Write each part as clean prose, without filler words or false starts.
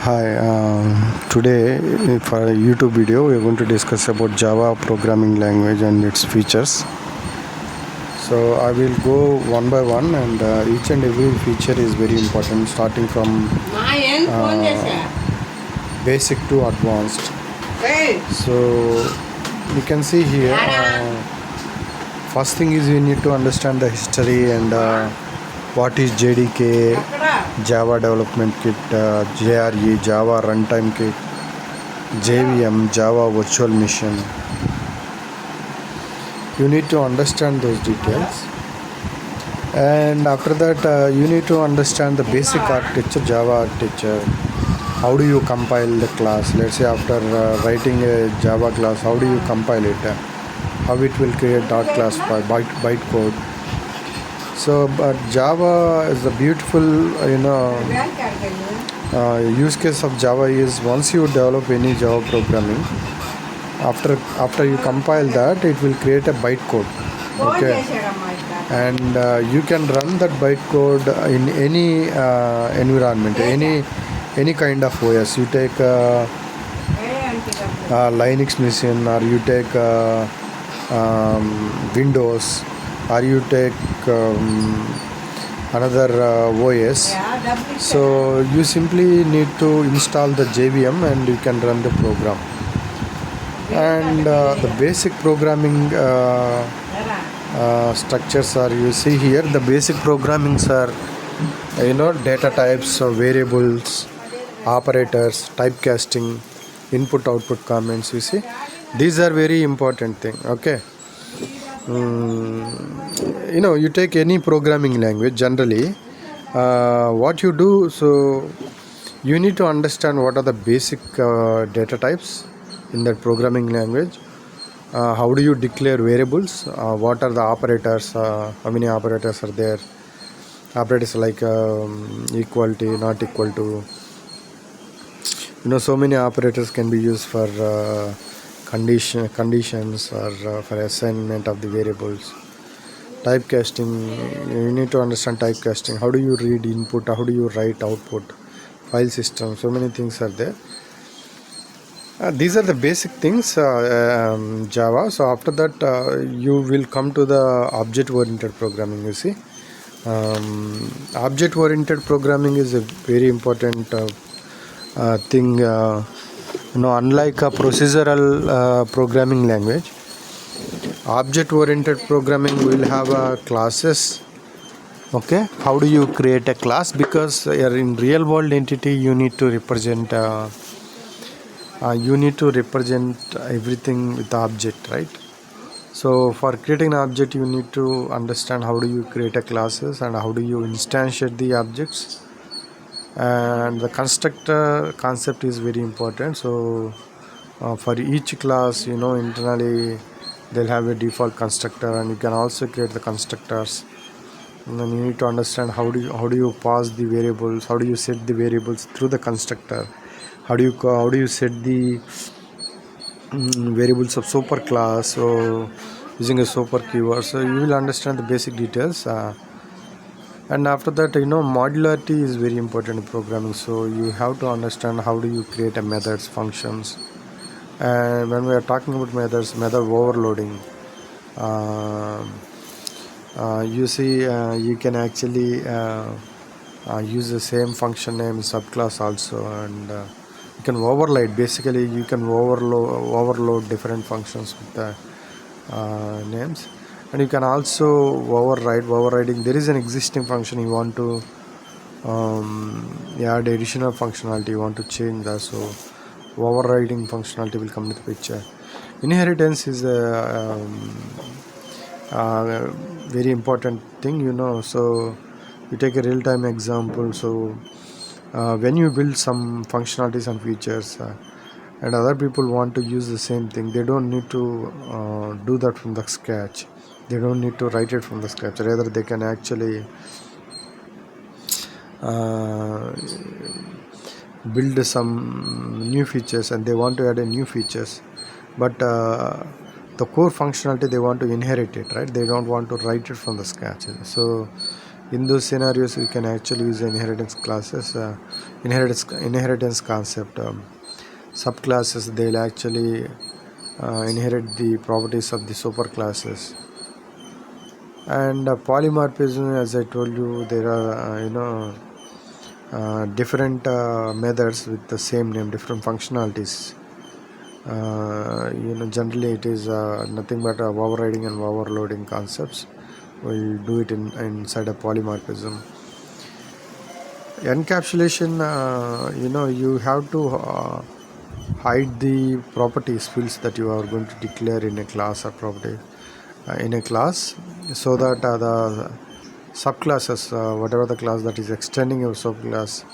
Hi, today for a YouTube video we are going to discuss about Java programming language and its features. So I will go one by one, and each and every feature is very important, starting from basic to advanced. So you can see here, first thing is you need to understand the history and what is JDK, Java Development Kit, JRE, Java Runtime Kit, JVM, Java Virtual Machine. You need to understand those details, and after that you need to understand the basic architecture, Java architecture. How do you compile the class? Let's say after writing a Java class, how do you compile it? How it will create dot class by bytecode. So, but Java is a beautiful, use case of Java is once you develop any Java programming, after you compile that, it will create a bytecode. Okay, and you can run that bytecode in any environment, any kind of OS. You take Linux machine, or you take Windows, or you take another OS. So you simply need to install the JVM and you can run the program. And the basic programming structures are, you see here, the basic programmings are data types, variables, operators, typecasting, input output comments. You see, these are very important thing. Okay. You take any programming language generally, what you do, so you need to understand what are the basic data types in that programming language. How do you declare variables? What are the operators? How many operators are there? Operators like equal to, not equal to. So many operators can be used for conditions, or for assignment of the variables. Typecasting, you need to understand typecasting. How do you read input? How do you write output? File system, so many things are there. These are the basic things, Java. So after that you will come to the object oriented programming. You see, object oriented programming is a very important thing. Unlike a procedural programming language, object oriented programming will have classes. Okay, how do you create a class? Because in real world entity you need to represent everything with the object, right? So for creating an object, you need to understand how do you create a classes and how do you instantiate the objects. And the constructor concept is very important. So for each class, internally they'll have a default constructor, and you can also create the constructors. And then you need to understand how do you pass the variables, how do you set the variables through the constructor, how do you set the variables of super class, so using a super keyword. So you will understand the basic details. And after that, modularity is very important in programming. So you have to understand how do you create a methods, functions. And when we are talking about methods, method overloading, you see, you can actually use the same function name in subclass also, and you can override. Basically, you can overload different functions with the names, and you can also overriding. There is an existing function, you want to add additional functionality, you want to change that, so overriding functionality will come into the picture. Inheritance is a very important thing, so you take a real-time example. So when you build some functionalities and features, and other people want to use the same thing, they don't need to do that from the scratch. They don't need to write it from the scratch. Rather, they can actually build some new features, and they want to add a new features, but the core functionality they want to inherit it, right? They don't want to write it from the scratch. So In those scenarios, we can actually use inheritance classes, inheritance concept. Subclasses, they'll actually inherit the properties of the superclasses. And polymorphism, as I told you, there are different methods with the same name, different functionalities. Generally it is nothing but overriding and overloading concepts. We'll do it inside a polymorphism. Encapsulation, you have to hide the properties fields that you are going to declare in a class or property in a class, so that the subclasses, whatever the class that is extending your subclass,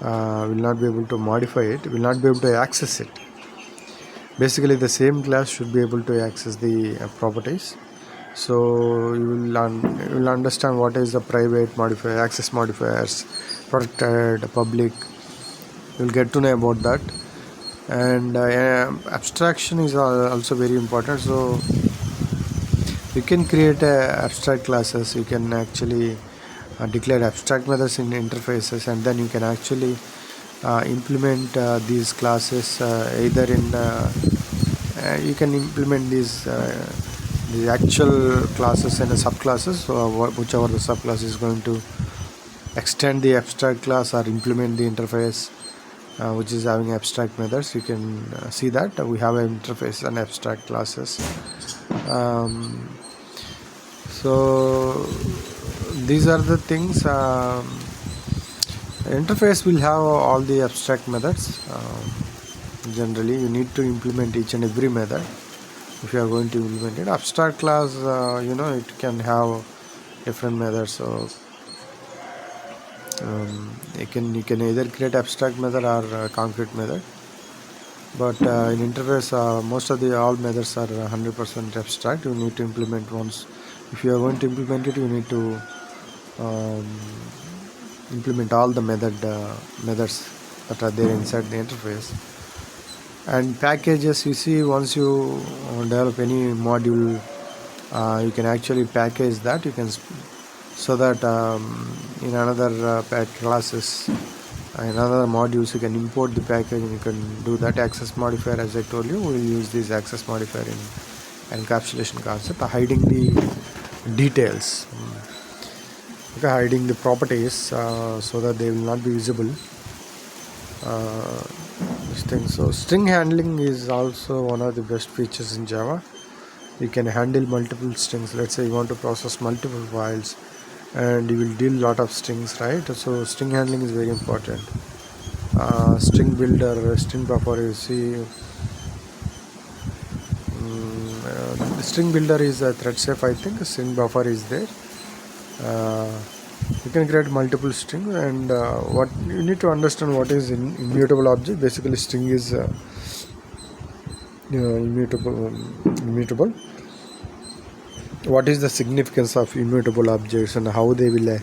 will not be able to modify it, will not be able to access it. Basically the same class should be able to access the properties. So you will understand what is the private modifier, access modifiers, protected, public. You will get to know about that. And abstraction is also very important. So you can create abstract classes. You can actually declare abstract methods in interfaces, and then you can actually implement these classes either in you can implement these the actual classes and the subclasses, whichever the subclass is going to extend the abstract class or implement the interface which is having abstract methods. You can see that we have an interface and abstract classes. So these are the things. Interface will have all the abstract methods. Generally you need to implement each and every method if you are going to implement it. Abstract class, it can have different methods. So you can either create abstract method or concrete method. But in interface, most of the all methods are 100% abstract. You need to implement once. If you are going to implement it, you need to implement all the methods that are there inside the interface. And packages, you see, once you develop any module, you can actually package that. You can so that in another classes, in other modules, you can import the package and you can do that. Access modifier, as I told you, we will use this access modifier in encapsulation concept, hiding the details, hiding the properties so that they will not be visible. This thing. So string handling is also one of the best features in Java. You can handle multiple strings. Let's say you want to process multiple files and you will deal lot of strings, right? So string handling is very important. String builder, string buffer, you see, string builder is a thread safe, I think. String buffer is there. You can create multiple strings, and what you need to understand what is immutable object. Basically string is immutable. What is the significance of immutable objects and how they will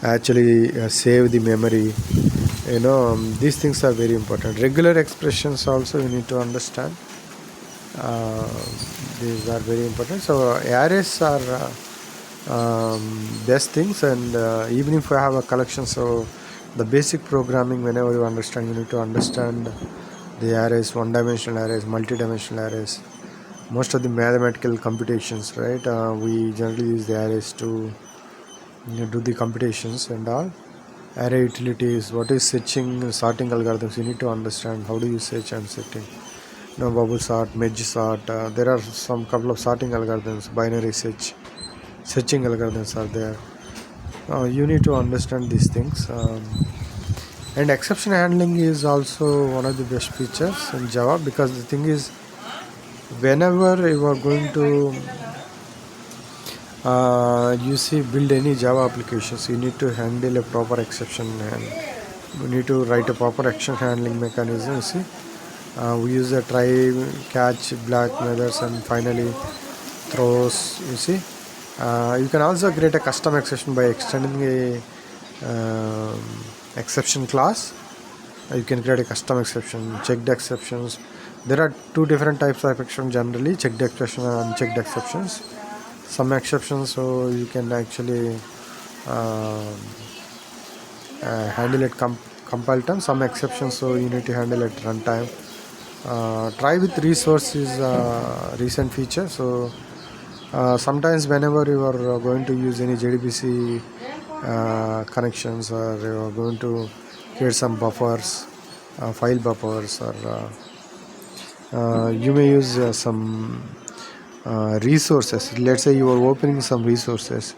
actually save the memory, these things are very important. Regular expressions also you need to understand. These are very important. So arrays are best things, and even if I have a collection, so the basic programming, whenever you understand, you need to understand the arrays, one-dimensional arrays, multi-dimensional arrays, most of the mathematical computations, right? We generally use the arrays to do the computations and all. Array utilities, what is searching, sorting algorithms, you need to understand how do you search and setting. Bubble sort, merge sort, there are some couple of sorting algorithms, binary searching algorithms are there. You need to understand these things. And exception handling is also one of the best features in Java, because the thing is, whenever you are going to build any Java applications, you need to handle a proper exception, and you need to write a proper exception handling mechanism. You see, we use a try, catch, black methods, and finally throws. You see, you can also create a custom exception by extending a exception class. You can create a custom exception, checked exceptions. There are two different types of exceptions generally: checked exception and unchecked exceptions. Some exceptions, so you can actually um, handle at compile time, some exceptions, so you need to handle at runtime. Try with resource is recent feature. So sometimes whenever you are going to use any JDBC connections, or you are going to create some buffers, file buffers, or you may use some resources. Let's say you are opening some resources,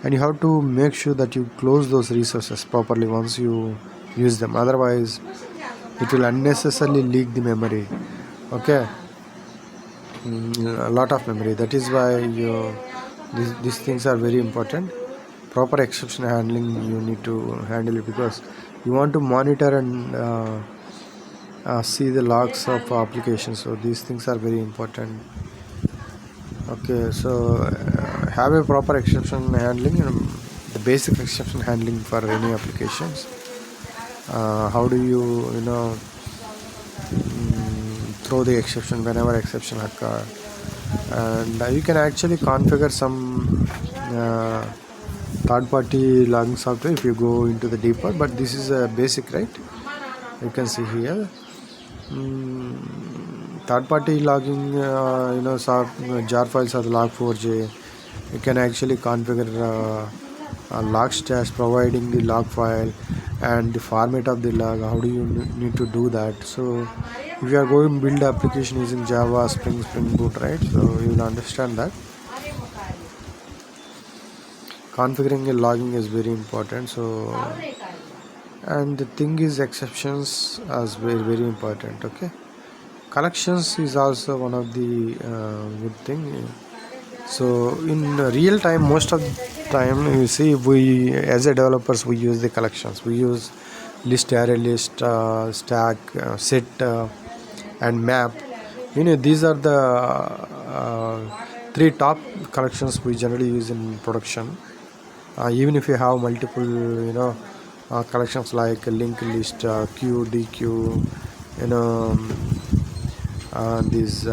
and you have to make sure that you close those resources properly once you use them, otherwise it will unnecessarily leak the memory. Okay. A lot of memory. That is why these things are very important. Proper exception handling, you need to handle it, because you want to monitor and see the logs of applications. So these things are very important. Okay, so have a proper exception handling, the basic exception handling for any applications. How do you know throw the exception whenever exception occur, and you can actually configure some third-party logging software if you go into the deeper, but this is a basic, right? You can see here. Third-party logging, jar files or log4j. You can actually configure a log stash, providing the log file and the format of the log. How do you need to do that? So if you are going to build application using Java, Spring Boot, right? So you will understand that configuring a logging is very important. So, and the thing is, exceptions as very important. Okay, collections is also one of the good thing. So in real time, most of the time, you see, we as a developers, we use the collections. We use list, array list, stack, set, and map. These are the three top collections we generally use in production. Even if you have multiple, collections like linked list, queue, dequeue, these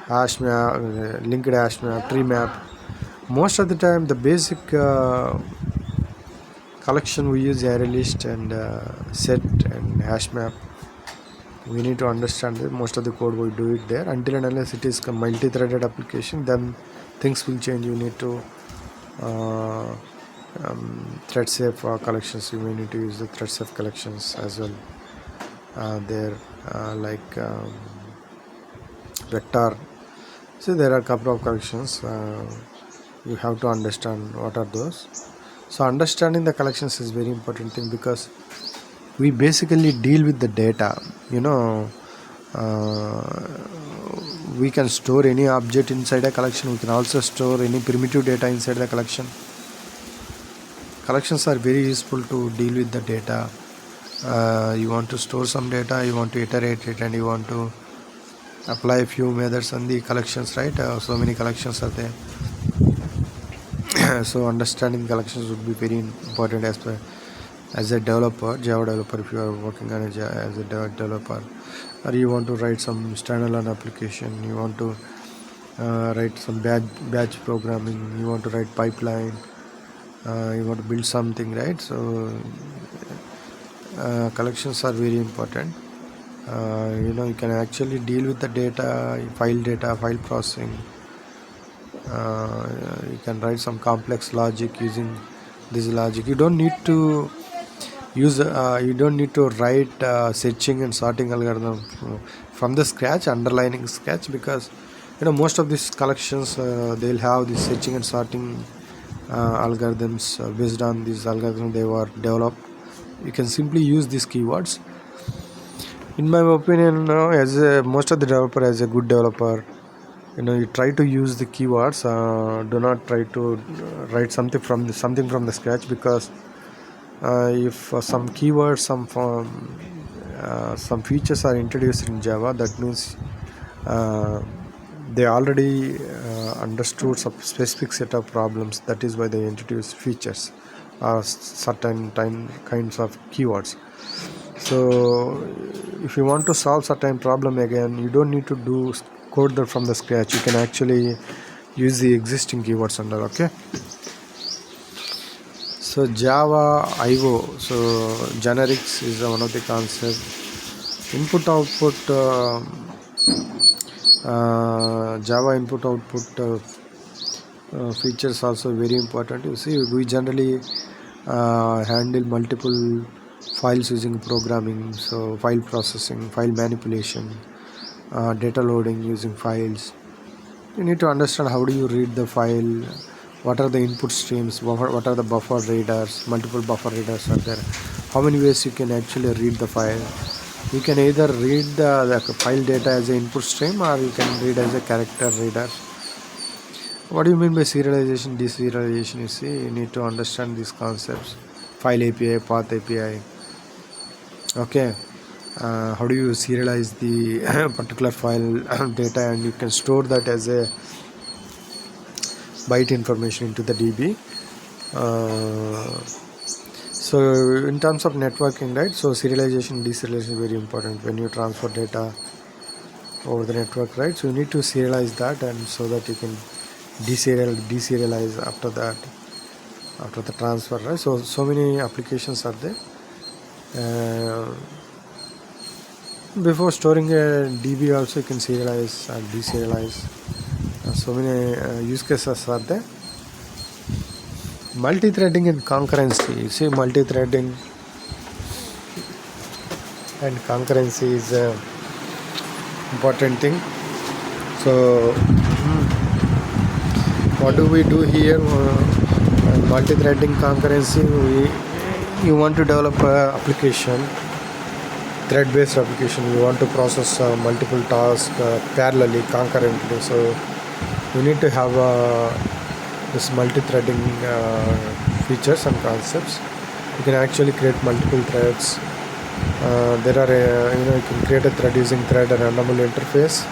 hash map, linked hash map, tree map. Most of the time, the basic collection we use array list and set and hash map. We need to understand that most of the code we do it there. Until and unless it is a multi-threaded application, then things will change. You need to thread safe collections. You may need to use the thread safe collections as well. There like vector. So there are a couple of collections. You have to understand what are those. So understanding the collections is very important thing, because we basically deal with the data. We can store any object inside a collection. We can also store any primitive data inside the collection. Collections are very useful to deal with the data. You want to store some data, you want to iterate it, and you want to apply a few methods on the collections, right? So many collections are there. So understanding collections would be very important as a developer, Java developer. If you are working on as a developer, or you want to write some standalone application, you want to write some batch programming, you want to write pipeline, you want to build something, right? So collections are very important. You can actually deal with the data, file processing. You can write some complex logic using this logic. You don't need to write searching and sorting algorithm from the scratch, underlining scratch, because most of these collections they'll have this searching and sorting algorithms based on these algorithms they were developed. You can simply use these keywords. In my opinion, as most of the developer, as a good developer, you try to use the keywords. Do not try to write something from the scratch, because if some keywords, some features are introduced in Java, that means they already understood some specific set of problems. That is why they introduce features or certain kinds of keywords. So if you want to solve certain problem again, you don't need to do code that from the scratch. You can actually use the existing keywords under. Okay. So Java IO, so generics is one of the concept. Input output, Java input output features also very important. You see, we generally handle multiple files using programming, so file processing, file manipulation, data loading using files. You need to understand how do you read the file, what are the input streams, what are the buffer readers, multiple buffer readers are there, how many ways you can actually read the file. You can either read the file data as an input stream, or you can read as a character reader. What do you mean by serialization, deserialization? You see, you need to understand these concepts. File API, path API. Okay, how do you serialize the particular file data, and you can store that as a byte information into the DB. So in terms of networking, right, so serialization, deserialization is very important when you transfer data over the network, right? So you need to serialize that, and so that you can deserialize after that, after the transfer, right? So many applications are there. Before storing a DB also you can serialize and deserialize. So many use cases are there. Multi-threading and concurrency. You see, multi-threading and concurrency is a important thing. So what do we do here? Multi-threading, concurrency. You want to develop an application, thread-based application. You want to process multiple tasks parallelly, concurrently. So you need to have this multi-threading features and concepts. You can actually create multiple threads. There are you can create a thread using thread and random interface.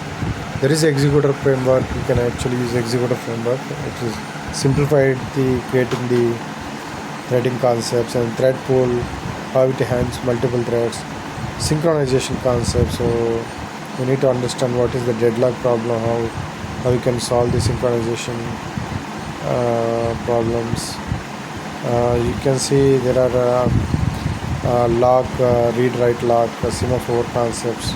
There is executor framework. You can actually use executor framework. It is simplified the creating the threading concepts, and thread pool, how it handles multiple threads. Synchronization concept. So you need to understand what is the deadlock problem, how you can solve the synchronization problems. You can see there are lock, read-write lock, semaphore concepts,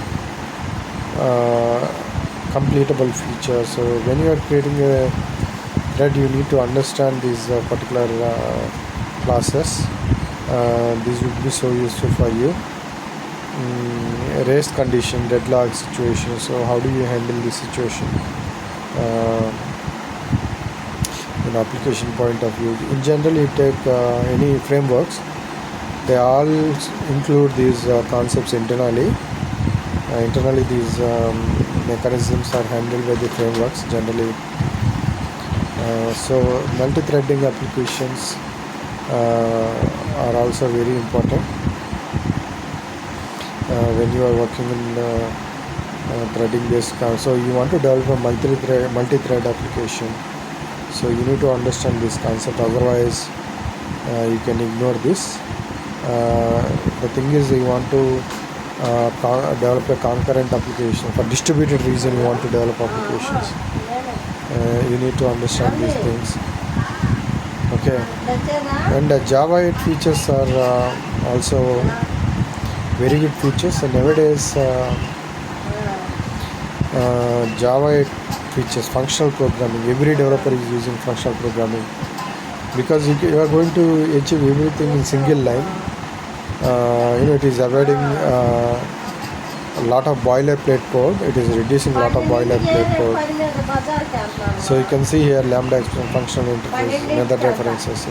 completable features. So when you are creating a thread, you need to understand these particular classes. This would be so useful for you. Rest condition, deadlock situation. So how do you handle this situation in application point of view? In general, you take any frameworks, they all include these concepts internally. Internally, these mechanisms are handled by the frameworks generally. So multi-threading applications are also very important when you are working in threading based. So you want to develop a multi-thread application. So you need to understand this concept. Otherwise, you can ignore this. The thing is, you want to develop a concurrent application. For distributed reason, you want to develop applications. You need to understand these things. Okay. And Java 8 features are also very good features. And nowadays, Java 8 features, functional programming. Every developer is using functional programming because you are going to achieve everything in single line. It is avoiding a lot of boilerplate code. It is reducing a lot of boilerplate code. So you can see here lambda expression, functional interface, method references,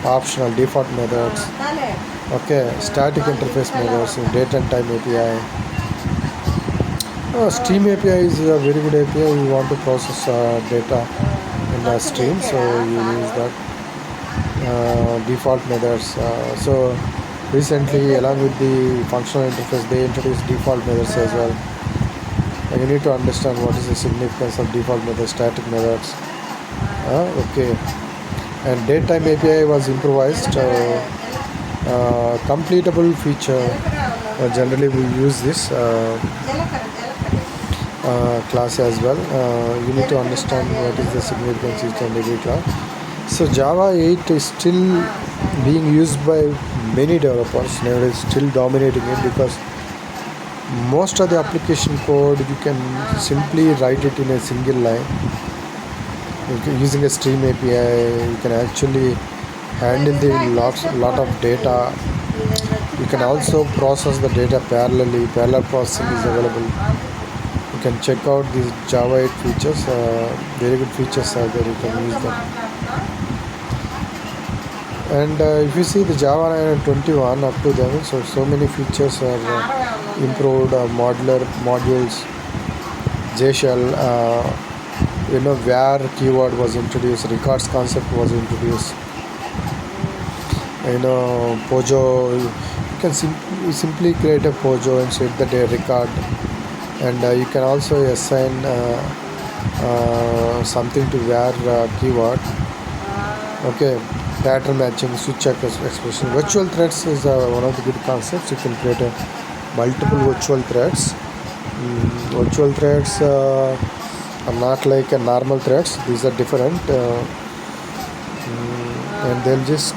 optional default methods. Okay, static interface methods, date and time API. Stream API is a very good API. You want to process data in the stream, so you use that. Default methods. So recently, along with the functional interface, they introduced default methods as well. And you need to understand what is the significance of default methods, static methods. Okay. And datetime API was improvised. Completable feature. Generally, we use this class as well. You need to understand what is the significance each and every class. So Java 8 is still being used by many developers nowadays, still dominating it, because most of the application code you can simply write it in a single line. Using a Stream API, you can actually handle the lot of data. You can also process the data parallelly. Parallel processing is available. You can check out these Java 8 features. Very good features are there. You can use them. And if you see the Java 9 and 21 up to them, so many features are improved. Modular modules, JShell, where keyword was introduced, records concept was introduced. Pojo, you can simply create a Pojo and set the record, and you can also assign something to where keyword. Okay, pattern matching, switch check expression. Virtual threads is one of the good concepts. You can create multiple virtual threads. Virtual threads are not like a normal threads. These are different, and they'll just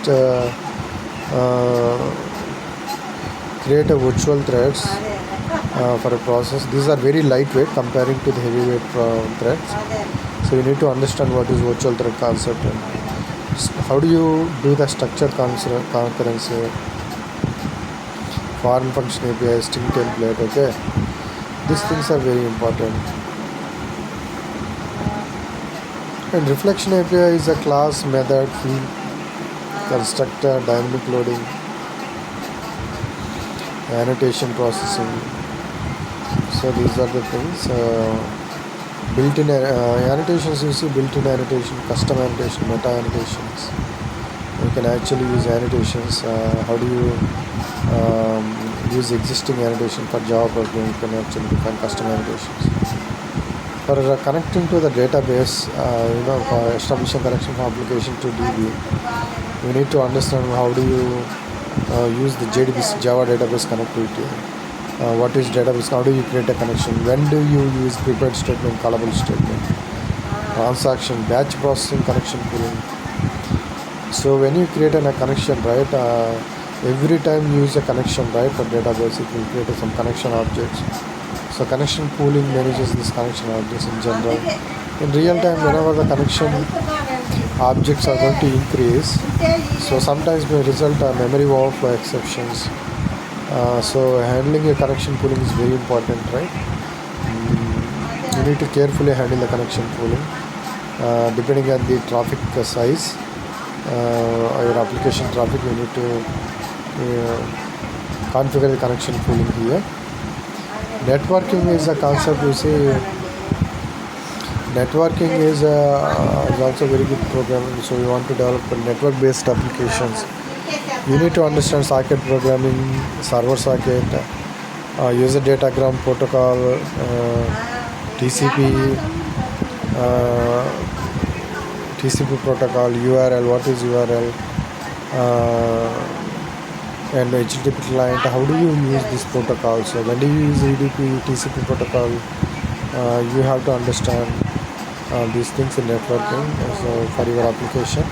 create a virtual threads for a process. These are very lightweight comparing to the heavyweight threads. So you need to understand what is virtual thread concept and how do you do the structured concurrency, foreign function API, string template. Okay, these things are very important. And reflection API is a class, method, field, constructor, dynamic loading, annotation processing. So these are the things. Built-in annotations, you see built-in annotation, custom annotation, meta annotations. You can actually use annotations. How do you use existing annotation for Java programming? You can actually define custom annotations. For connecting to the database, for establishing connection from application to DB, you need to understand how do you use the JDBC, Java database connectivity. What is database? How do you create a connection? When do you use prepared statement, callable statement, transaction, batch processing, connection pooling? So when you create a connection, right, every time you use a connection, right, for database, it will create some connection objects. So connection pooling manages this connection objects in general. In real time, whenever the connection objects are going to increase, so sometimes may result memory overflow exceptions. So handling a connection pooling is very important, right? You need to carefully handle the connection pooling depending on the traffic size or your application traffic. You need to configure the connection pooling here. Networking is a concept. You see, networking is also very good programming. So you want to develop network based applications. You need to understand socket programming, server socket, user datagram protocol, TCP protocol, URL, what is URL, and HTTP client. How do you use this protocol? So when do you use UDP, TCP protocol, you have to understand these things in networking. So for your application,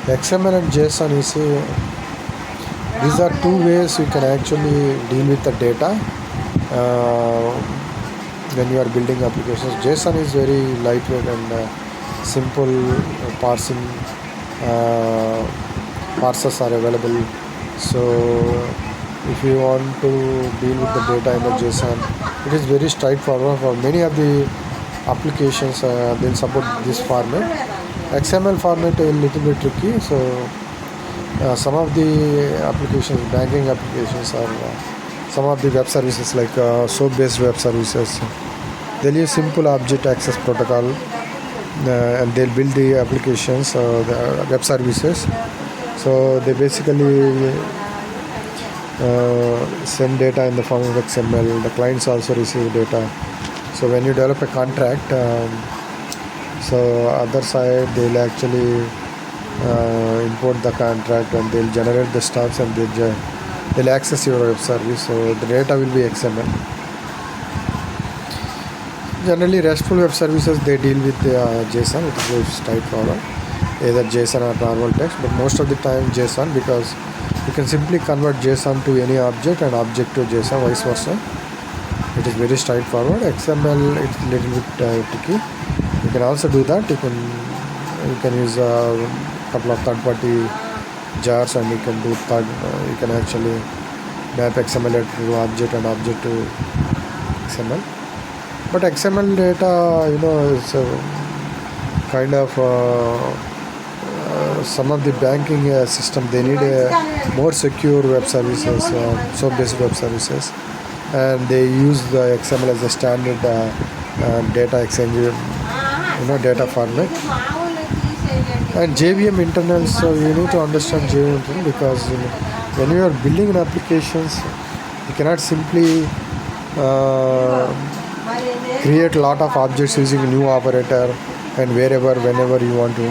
XML and JSON, you see, these are two ways you can actually deal with the data when you are building applications. JSON is very lightweight and simple parsing. Parsers are available. So if you want to deal with the data in the JSON, it is very straightforward. For many of the applications, they'll support this format. XML format is a little bit tricky. So some of the applications, banking applications, or some of the web services like SOAP-based web services, they'll use simple object access protocol, and they'll build the applications, the web services. So they basically send data in the form of XML. The clients also receive data. So when you develop a contract, so other side they'll actually import the contract and they'll generate the stubs and they'll access your web service. So the data will be XML. Generally RESTful web services, they deal with JSON. It is very straightforward. either JSON or normal text, but most of the time JSON, because you can simply convert JSON to any object and object to JSON, vice versa. It is very straightforward. XML, it's a little bit tricky. You can also do that. You can use a couple of third-party jars, and you can do you can actually map XML to object and object to XML. But XML data, is kind of some of the banking system, they need more secure web services, SOAP-based web services, and they use the XML as a standard data exchange, data format. And JVM internals, so you need to understand JVM internal, because when you are building applications, you cannot simply create a lot of objects using a new operator, and whenever you want to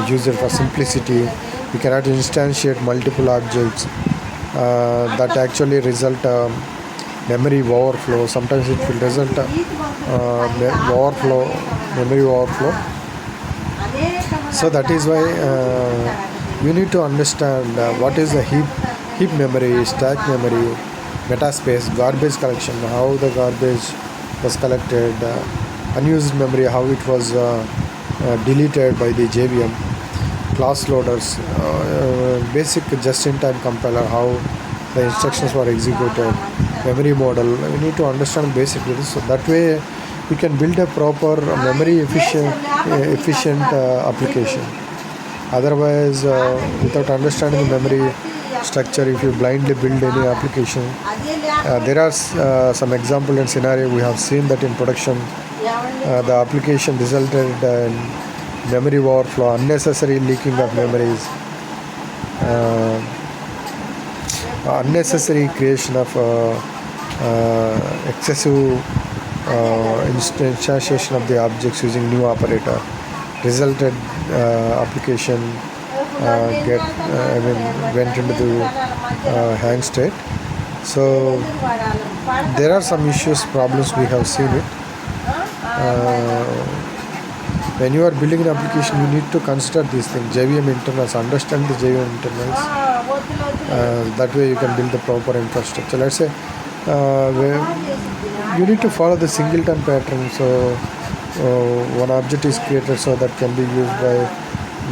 use it for simplicity. You cannot instantiate multiple objects that actually result memory overflow. Sometimes it will result memory overflow. So that is why you need to understand what is the heap memory, stack memory, metaspace, garbage collection, how the garbage was collected, unused memory, how it was deleted by the JVM, class loaders, basic just-in-time compiler, how the instructions were executed, memory model. You need to understand basic details, so that way you can build a proper memory efficient application. Otherwise, without understanding the memory structure, if you blindly build any application, there are some example and scenario we have seen that in production the application resulted in memory overflow, unnecessary leaking of memories, unnecessary creation of excessive instantiation of the objects using new operator, resulted application went into the hang state. So there are some problems we have seen it. When you are building an application, you need to consider these things, JVM internals, understand the JVM internals. That way you can build the proper infrastructure. Let's say you need to follow the singleton pattern. So one object is created, so that can be used by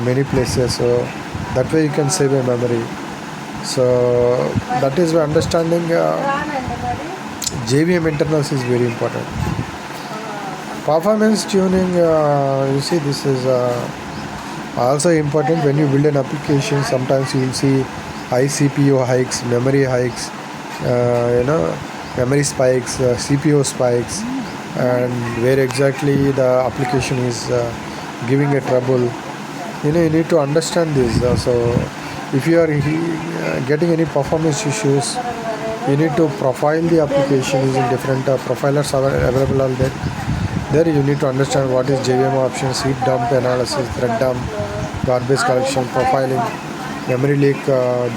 many places. So that way you can save a memory. So that is why understanding JVM internals is very important. Performance tuning, you see, this is also important when you build an application. Sometimes you will see high CPU hikes, memory hikes, memory spikes, CPU spikes, and where exactly the application is giving a trouble. You need to understand this. So if you are getting any performance issues, you need to profile the application using different profilers are available on there. There you need to understand what is JVM options, heap dump analysis, thread dump, garbage collection, profiling, memory leak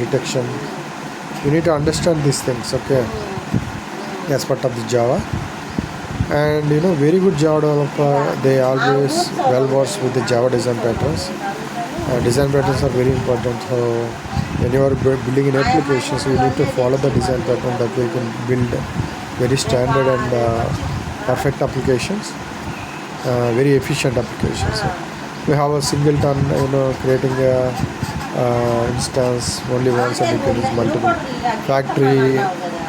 detection. You need to understand these things, okay, as part of the Java. And very good Java developer, they always well versed with the Java design patterns. Design patterns are very important. So when you are building an application, so you need to follow the design pattern. That way you can build very standard and perfect applications, very efficient applications. We have a singleton, creating a instance only once, and you can use multiple.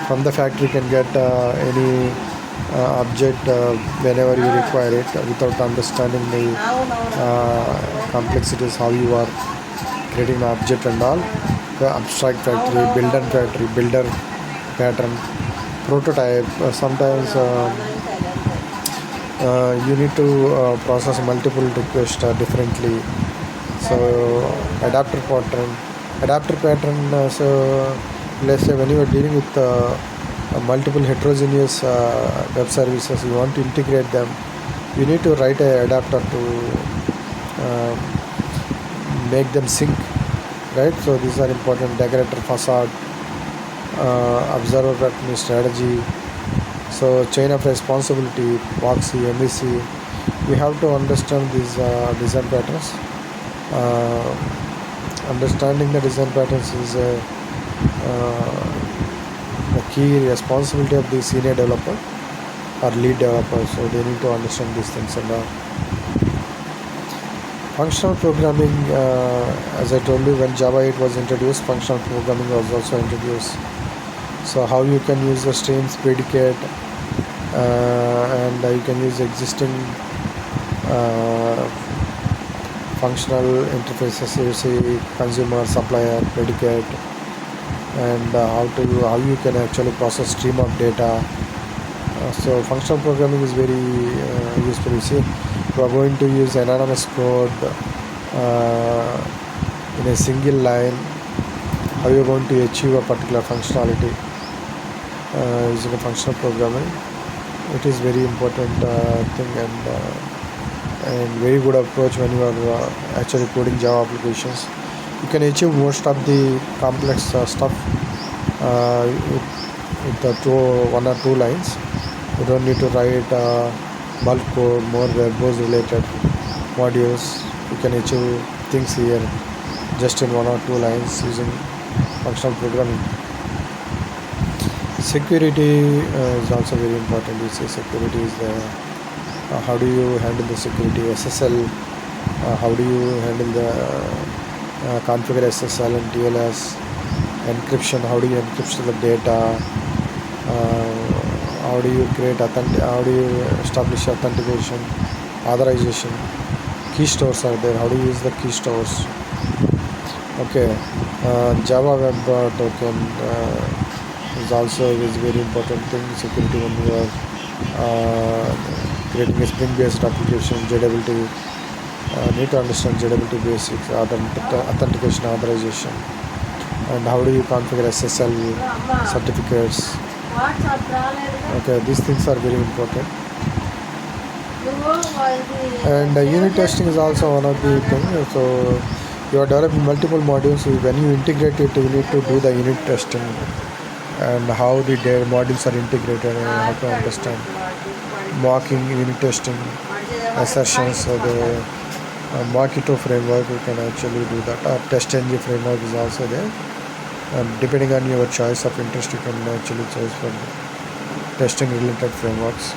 From the factory can get any object whenever you require it, without understanding the complexities, how you are creating an object and all. The abstract factory, builder pattern, prototype. Sometimes you need to process multiple requests differently. So adapter pattern. So let's say when you are dealing with multiple heterogeneous web services, you want to integrate them, you need to write an adapter to make them sync, right? So these are important. Decorator, facade, observer pattern, strategy. So chain of responsibility, proxy, MVC. We have to understand these design patterns. Uh, Understanding the design patterns is the key responsibility of the senior developer or lead developer. So they need to understand these things. And functional programming, as I told you, when Java 8 was introduced, functional programming was also introduced. So how you can use the streams, predicate, and you can use existing uh, functional interfaces. You see consumer, supplier, predicate, and how you can actually process stream of data. So functional programming is very useful. You see, we are going to use anonymous code in a single line. How you are going to achieve a particular functionality using a functional programming? It is very important thing, and very good approach when you are actually coding Java applications. You can achieve most of the complex stuff with the one or two lines. You don't need to write bulk code, more verbose related modules. You can achieve things here just in one or two lines using functional programming. Security is also very important. You say security is the how do you handle the security SSL, how do you handle the configure SSL and TLS, encryption, how do you encrypt the data, how do you create how do you establish authentication, authorization, key stores are there, how do you use the key stores. Okay, Java Web Token is also a very important thing. Security when you are creating a Spring based application, JWT, need to understand JWT basics, authentication, authorization, and how do you configure SSL certificates. Okay, these things are very important. And unit testing is also one of the things. So you are developing multiple modules. When you integrate it, you need to do the unit testing and how the modules are integrated, and how to understand mocking, unit testing, assertions. So the Mockito framework, you can actually do that. Or TestNG framework is also there. Depending on your choice of interest, you can actually choose for testing related frameworks.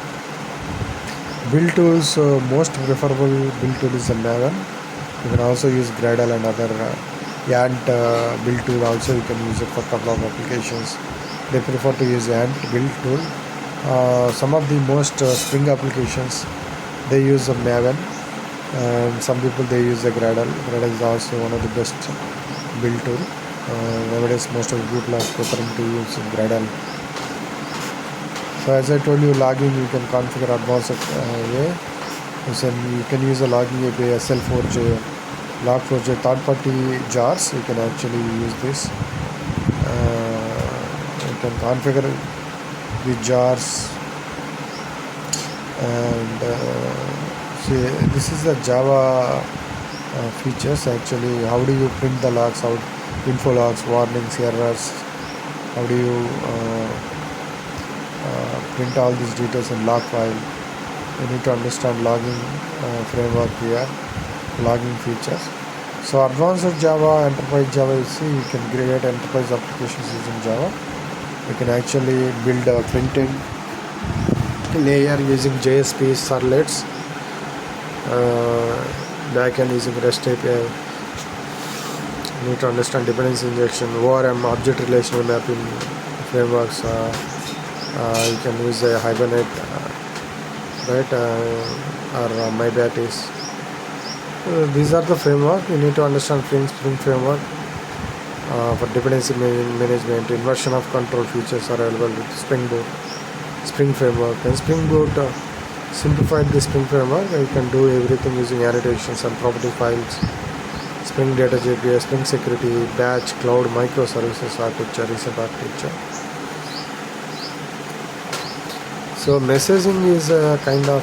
Build tools, most preferable build tool is the Maven. You can also use Gradle and other Ant build tool. Also, you can use it for a couple of applications. They prefer to use Ant build tool. Some of the most Spring applications, they use a Maven, and some people they use a Gradle. Gradle is also one of the best build tool. Nowadays, most of the people are preferring to use Gradle. So as I told you, logging you can configure advanced way. You can use a logging API, SL4J, Log4j, third-party jars. You can actually use this. You can configure the jars, and see, this is the Java features. Actually, how do you print the logs out? Info logs, warnings, errors. How do you print all these details in log file? You need to understand logging framework here, logging features. So advanced Java, enterprise Java, you see, you can create enterprise applications using Java. You can actually build a front-end layer using JSP servlets, backend using REST API. You need to understand dependency injection, ORM, object relational mapping frameworks. You can use a Hibernate, right, or MyBatis. These are the framework. You need to understand Spring framework for dependency management. Inversion of control features are available with Spring Boot, Spring framework, and Spring Boot simplified the Spring framework. You can do everything using annotations and property files. Spring Data JPA, Spring Security, Batch, Cloud, Microservices architecture, recent architecture. So messaging is a kind of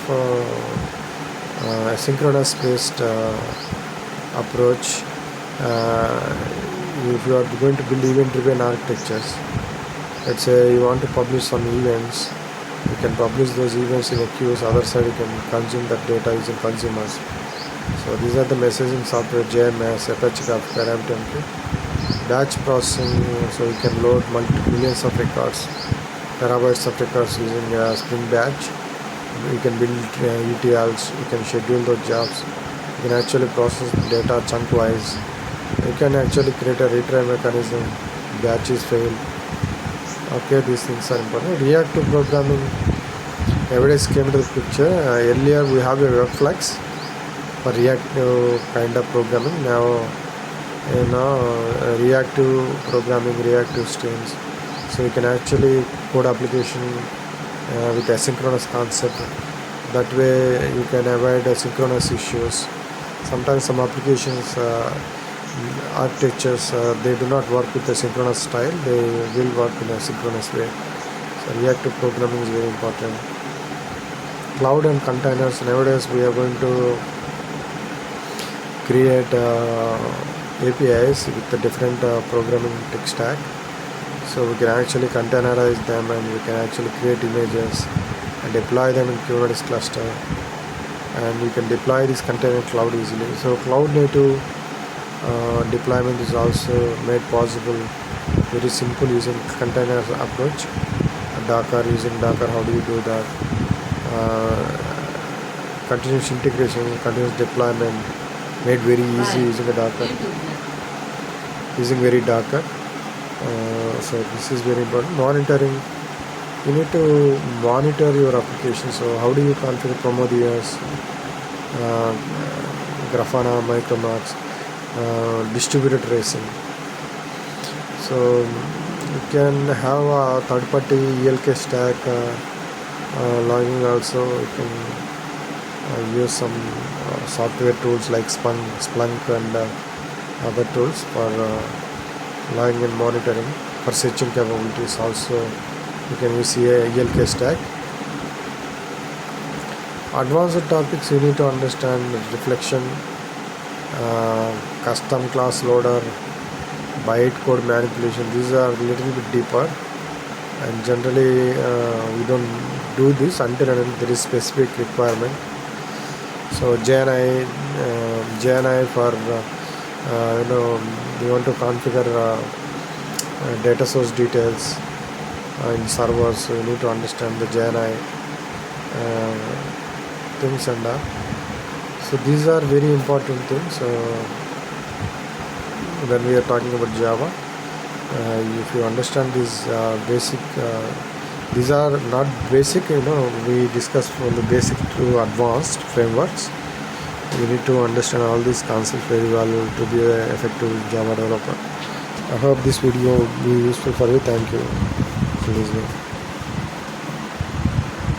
asynchronous based approach. If you are going to build event driven architectures, let's say you want to publish some events, you can publish those events in a queue. Other side you can consume that data using consumers. So these are the messaging software: JMS, Apache Kafka, RabbitMQ. Batch processing, so you can load millions of records, terabytes of records using Spring Batch. You can build ETLs, you can schedule those jobs, you can actually process data chunk wise, you can actually create a retry mechanism, batches fail. Okay, these things are important. Reactive programming nowadays came to the picture. Earlier we have a webflex for reactive kind of programming. Now reactive programming, reactive streams, so you can actually code application with asynchronous concept. That way you can avoid synchronous issues. Sometimes some applications architectures they do not work with the synchronous style, they will work in a synchronous way. So reactive programming is very important. Cloud and containers, nowadays we are going to create APIs with the different programming tech stack, so we can actually containerize them and we can actually create images and deploy them in Kubernetes cluster, and we can deploy this container cloud easily. So cloud native deployment is also made possible, very simple, using container approach. Docker, using Docker, how do you do that? Continuous integration, continuous deployment made very easy using a Docker, using very Docker. So this is very important. Monitoring, you need to monitor your application. So how do you configure Prometheus, Grafana, Micromax, distributed tracing? So you can have a third-party ELK stack logging also. You can use some software tools like Splunk and other tools for logging and monitoring. For searching capabilities also you can use ELK stack. Advanced topics you need to understand: reflection, custom class loader, bytecode manipulation. These are a little bit deeper, and generally we don't do this until there is specific requirement. So JNI for you want to configure data source details in servers, so you need to understand the JNI things and so these are very important things when we are talking about Java. If you understand these basic, these are not basic, we discuss from the basic to advanced frameworks. You need to understand all these concepts very well to be an effective Java developer. I hope this video will be useful for you. Thank you for listening.